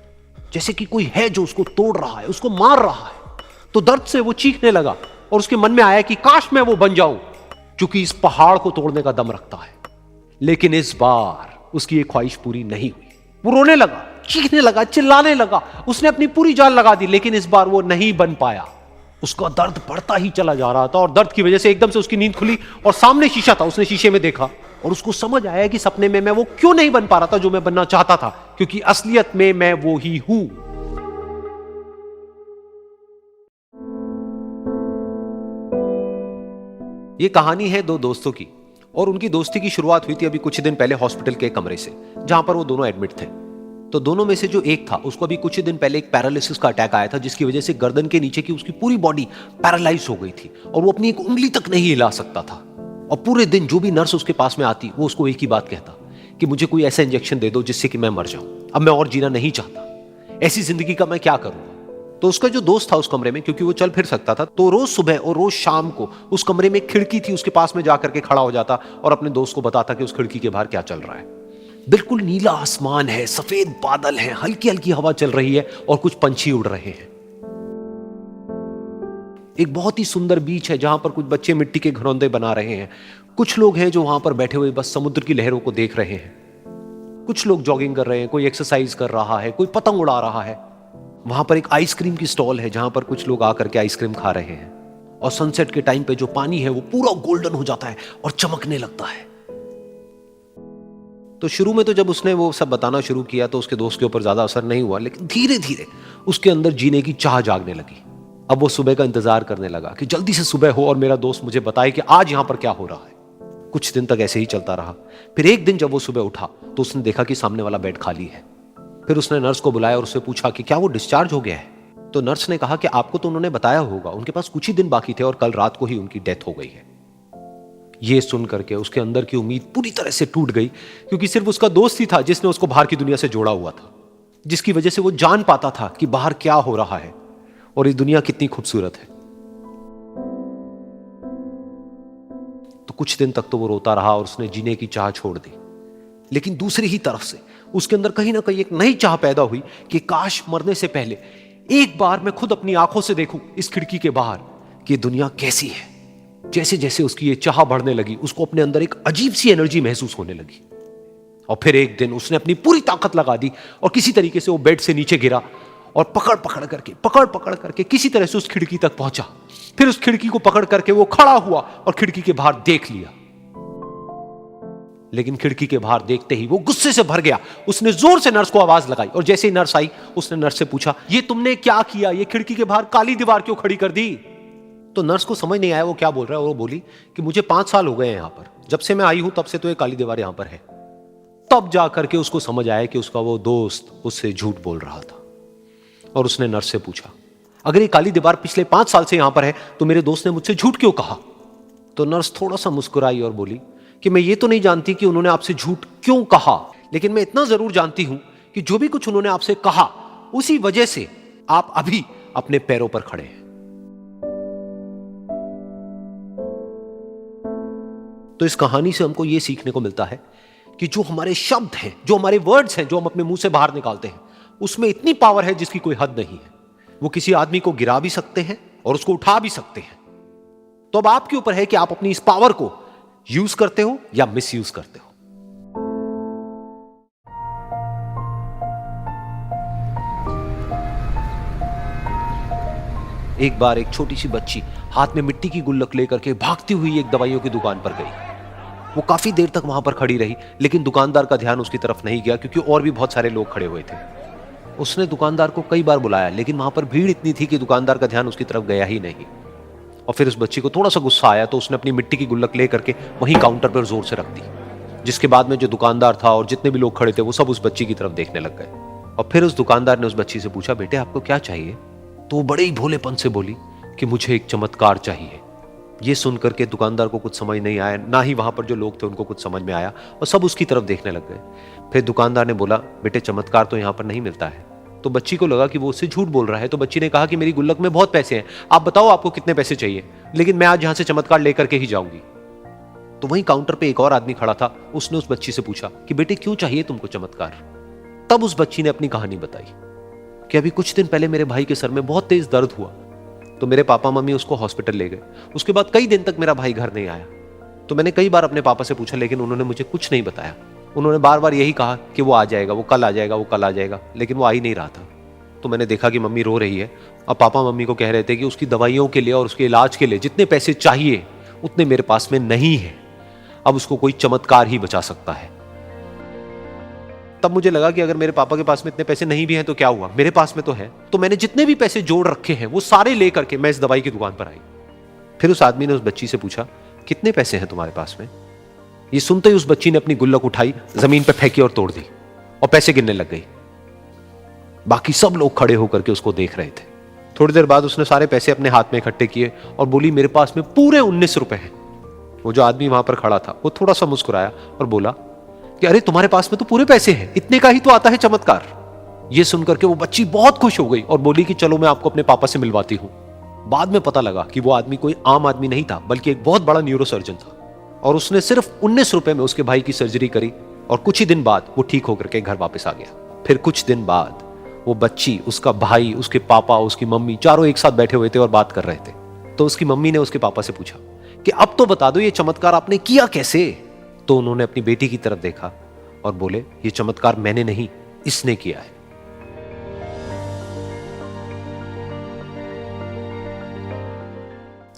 जैसे कि कोई है जो उसको तोड़ रहा है, उसको मार रहा है। तो दर्द से वो चीखने लगा और उसके मन में आया कि काश मैं वो बन जाऊं, क्योंकि इस पहाड़ को तोड़ने का दम रखता है। लेकिन इस बार उसकी ये ख्वाहिश पूरी नहीं हुई। वो रोने लगा, चीखने लगा, चिल्लाने लगा, उसने अपनी पूरी जान लगा दी, लेकिन इस बार वो नहीं बन पाया। उसका दर्द बढ़ता ही चला जा रहा था और दर्द की वजह से एकदम से उसकी नींद खुली और सामने शीशा था। उसने शीशे में देखा और उसको समझ आया कि सपने में मैं वो क्यों नहीं बन पा रहा था जो मैं बनना चाहता था, क्योंकि असलियत में मैं वो ही हूं। ये कहानी है दो दोस्तों की, और उनकी दोस्ती की शुरुआत हुई थी अभी कुछ दिन पहले हॉस्पिटल के कमरे से, जहां पर वो दोनों एडमिट थे। तो दोनों में से जो एक था, उसको अभी कुछ दिन पहले एक पैरालिसिस का अटैक आया था, जिसकी वजह से गर्दन के नीचे की उसकी पूरी बॉडी पैरालाइज हो गई थी और वो अपनी एक उंगली तक नहीं हिला सकता था। और पूरे दिन जो भी नर्स उसके पास में आती, वो उसको एक ही बात कहता कि मुझे कोई ऐसा इंजेक्शन दे दो जिससे कि मैं मर जाऊं, अब मैं और जीना नहीं चाहता, ऐसी जिंदगी का मैं क्या करूंगा। तो उसका जो दोस्त था उस कमरे में, क्योंकि वो चल फिर सकता था, तो रोज सुबह और रोज शाम को उस कमरे में एक खिड़की थी, उसके पास में जाकर के खड़ा हो जाता और अपने दोस्त को बताता कि उस खिड़की के बाहर क्या चल रहा है। बिल्कुल नीला आसमान है, सफेद बादल है, हल्की हल्की हवा चल रही है और कुछ पंछी उड़ रहे हैं। एक बहुत ही सुंदर बीच है जहां पर कुछ बच्चे मिट्टी के घरौंदे बना रहे हैं। कुछ लोग हैं जो वहां पर बैठे हुए बस समुद्र की लहरों को देख रहे हैं। कुछ लोग जॉगिंग कर रहे हैं, कोई एक्सरसाइज कर रहा है, कोई पतंग उड़ा रहा है। वहां पर एक आइसक्रीम की स्टॉल है जहां पर कुछ लोग आकर के आइसक्रीम खा रहे हैं। और सनसेट के टाइम पे जो पानी है वो पूरा गोल्डन हो जाता है और चमकने लगता है। तो शुरू में तो जब उसने वो सब बताना शुरू किया तो उसके दोस्त के ऊपर ज्यादा असर नहीं हुआ, लेकिन धीरे धीरे उसके अंदर जीने की चाह जागने लगी। अब वो सुबह का इंतजार करने लगा कि जल्दी से सुबह हो और मेरा दोस्त मुझे बताए कि आज यहां पर क्या हो रहा है। कुछ दिन तक ऐसे ही चलता रहा। फिर एक दिन जब वो सुबह उठा तो उसने देखा कि सामने वाला बेड खाली है। फिर उसने नर्स को बुलाया और उससे पूछा कि क्या वो डिस्चार्ज हो गया है। तो नर्स ने कहा कि आपको तो उन्होंने बताया होगा, उनके पास कुछ ही दिन बाकी थे और कल रात को ही उनकी डेथ हो गई है। ये सुन करके उसके अंदर की उम्मीद पूरी तरह से टूट गई, क्योंकि सिर्फ उसका दोस्त ही था जिसने उसको बाहर की दुनिया से जोड़ा हुआ था, जिसकी वजह से वो जान पाता था कि बाहर क्या हो रहा है और ये दुनिया कितनी खूबसूरत है। तो कुछ दिन तक तो वो रोता रहा और उसने जीने की चाह छोड़ दी। लेकिन दूसरी ही तरफ से उसके अंदर कहीं ना कहीं एक नई चाह पैदा हुई कि काश मरने से पहले एक बार मैं खुद अपनी आंखों से देखूं इस खिड़की के बाहर कि दुनिया कैसी है। जैसे जैसे उसकी ये चाह बढ़ने लगी, उसको अपने अंदर एक अजीब सी एनर्जी महसूस होने लगी। और फिर एक दिन उसने अपनी पूरी ताकत लगा दी और किसी तरीके से वो बेड से नीचे गिरा और पकड़ पकड़ करके किसी तरह से उस खिड़की तक पहुंचा। फिर उस खिड़की को पकड़ करके वो खड़ा हुआ और खिड़की के बाहर देख लिया। लेकिन खिड़की के बाहर देखते ही वो गुस्से से भर गया। उसने जोर से नर्स को आवाज लगाई और जैसे ही नर्स आई उसने नर्स से पूछा, ये तुमने क्या किया, ये खिड़की के बाहर काली दीवार क्यों खड़ी कर दी। तो नर्स को समझ नहीं आया वो क्या बोल रहा है और वो बोली कि मुझे 5 साल हो गए हैं यहां पर, जब से मैं आई हूं तब से तो ये काली दीवार यहां पर है। तब जाकर के उसको समझ आया कि उसका वो दोस्त उससे झूठ बोल रहा था। और उसने नर्स से पूछा, अगर ये काली दीवार पिछले 5 साल से यहां पर है तो मेरे दोस्त ने मुझसे झूठ क्यों कहा। तो नर्स थोड़ा सा मुस्कुराई और बोली कि मैं ये तो नहीं जानती कि उन्होंने आपसे झूठ क्यों कहा, लेकिन मैं इतना जरूर जानती हूं कि जो भी कुछ उन्होंने आपसे कहा उसी वजह से आप अभी अपने पैरों पर खड़े हैं। तो इस कहानी से हमको यह सीखने को मिलता है कि जो हमारे शब्द हैं, जो हमारे वर्ड्स हैं, जो हम अपने मुंह से बाहर निकालते हैं, उसमें इतनी पावर है जिसकी कोई हद नहीं है। वो किसी आदमी को गिरा भी सकते हैं और उसको उठा भी सकते हैं। तो अब आपके ऊपर है कि आप अपनी इस पावर को यूज करते हो या मिस यूज करते हो। एक बार एक छोटी सी बच्ची हाथ में मिट्टी की गुल्लक लेकर के भागती हुई एक दवाइयों की दुकान पर गई। वो काफी देर तक वहां पर खड़ी रही, लेकिन दुकानदार का ध्यान उसकी तरफ नहीं गया क्योंकि और भी बहुत सारे लोग खड़े हुए थे। उसने दुकानदार को कई बार बुलाया, लेकिन वहां पर भीड़ इतनी थी कि दुकानदार का ध्यान उसकी तरफ गया ही नहीं। और फिर उस बच्ची को थोड़ा सा गुस्सा आया तो उसने अपनी मिट्टी की गुल्लक लेकर के वहीं काउंटर पर जोर से रख दी, जिसके बाद में जो दुकानदार था और जितने भी लोग खड़े थे वो सब उस बच्ची की तरफ देखने लग गए। और फिर उस दुकानदार ने उस बच्ची से पूछा, बेटे आपको क्या चाहिए। तो वो बड़े ही भोलेपन से बोली कि मुझे एक चमत्कार चाहिए। ये सुनकर के दुकानदार को कुछ समझ नहीं आया, ना ही वहां पर जो लोग थे उनको कुछ समझ में आया और सब उसकी तरफ देखने लग गए। फिर दुकानदार ने बोला, बेटे चमत्कार तो यहाँ पर नहीं मिलता है। तो बच्ची को लगा कि वो उससे झूठ बोल रहा है। तो बच्ची ने कहा कि मेरी गुल्लक में बहुत पैसे हैं, आप बताओ आपको कितने पैसे चाहिए, लेकिन मैं आज यहां से चमत्कार लेकर के ही जाऊंगी। तो वहीं काउंटर पे एक और आदमी खड़ा था, उसने उस बच्ची से पूछा कि बेटे क्यों चाहिए तुमको चमत्कार। तब उस बच्ची ने अपनी कहानी बताई कि अभी कुछ दिन पहले मेरे भाई के सर में बहुत तेज दर्द हुआ तो मेरे पापा मम्मी उसको हॉस्पिटल ले गए। उसके बाद कई दिन तक मेरा भाई घर नहीं आया। तो मैंने कई बार अपने पापा से पूछा, लेकिन उन्होंने मुझे कुछ नहीं बताया। उन्होंने बार बार यही कहा कि वो आ जाएगा, वो कल आ जाएगा, वो कल आ जाएगा, लेकिन वो आ ही नहीं रहा था। तो मैंने देखा कि मम्मी रो रही है। अब पापा मम्मी को कह रहे थे कि उसकी दवाइयों के लिए और उसके इलाज के लिए जितने पैसे चाहिए उतने मेरे पास में नहीं है। अब उसको कोई चमत्कार ही बचा सकता है। तब मुझे लगा कि अगर मेरे पापा के पास में इतने पैसे नहीं भी हैं तो क्या हुआ, मेरे पास में तो है। तो मैंने जितने भी पैसे जोड़ रखे हैं वो सारे लेकर के मैं इस दवाई की दुकान पर आई। फिर उस आदमी ने उस बच्ची से पूछा, कितने पैसे हैं तुम्हारे पास में? ये सुनते ही उस बच्ची ने अपनी गुल्लक उठाई, जमीन पर फेंकी और तोड़ दी और पैसे गिनने लग गई। बाकी सब लोग खड़े होकर के उसको देख रहे थे। थोड़ी देर बाद उसने सारे पैसे अपने हाथ में इकट्ठे किए और बोली, मेरे पास में पूरे 19 रुपए हैं। वो जो आदमी वहां पर खड़ा था वो थोड़ा सा मुस्कुराया और बोला कि अरे तुम्हारे पास में तो पूरे पैसे हैं, इतने का ही तो आता है चमत्कार। ये सुनकर के वो बच्ची बहुत खुश हो गई और बोली कि चलो मैं आपको अपने पापा से मिलवाती हूं। बाद में पता लगा कि वो आदमी कोई आम आदमी नहीं था, बल्कि एक बहुत बड़ा न्यूरोसर्जन था और उसने सिर्फ 19 रुपए में उसके भाई की सर्जरी करी और कुछ ही दिन बाद वो ठीक होकर के घर वापस आ गया। फिर कुछ दिन बाद वो बच्ची, उसका भाई, उसके पापा, उसकी मम्मी चारों एक साथ बैठे हुए थे और बात कर रहे थे। तो उसकी मम्मी ने उसके पापा से पूछा कि अब तो बता दो ये चमत्कार आपने किया कैसे? तो उन्होंने अपनी बेटी की तरफ देखा और बोले, ये चमत्कार मैंने नहीं, इसने किया है।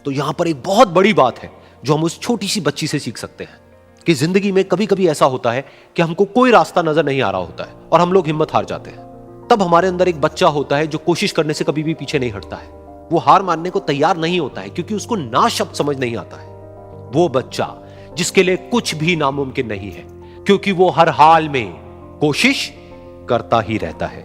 तो यहां पर एक बहुत बड़ी बात है जो हम उस छोटी सी बच्ची से सीख सकते हैं कि जिंदगी में कभी कभी ऐसा होता है कि हमको कोई रास्ता नजर नहीं आ रहा होता है और हम लोग हिम्मत हार जाते हैं। तब हमारे अंदर एक बच्चा होता है जो कोशिश करने से कभी भी पीछे नहीं हटता है। वो हार मानने को तैयार नहीं होता है क्योंकि उसको ना शब्द समझ नहीं आता है। वो बच्चा जिसके लिए कुछ भी नामुमकिन नहीं है, क्योंकि वो हर हाल में कोशिश करता ही रहता है।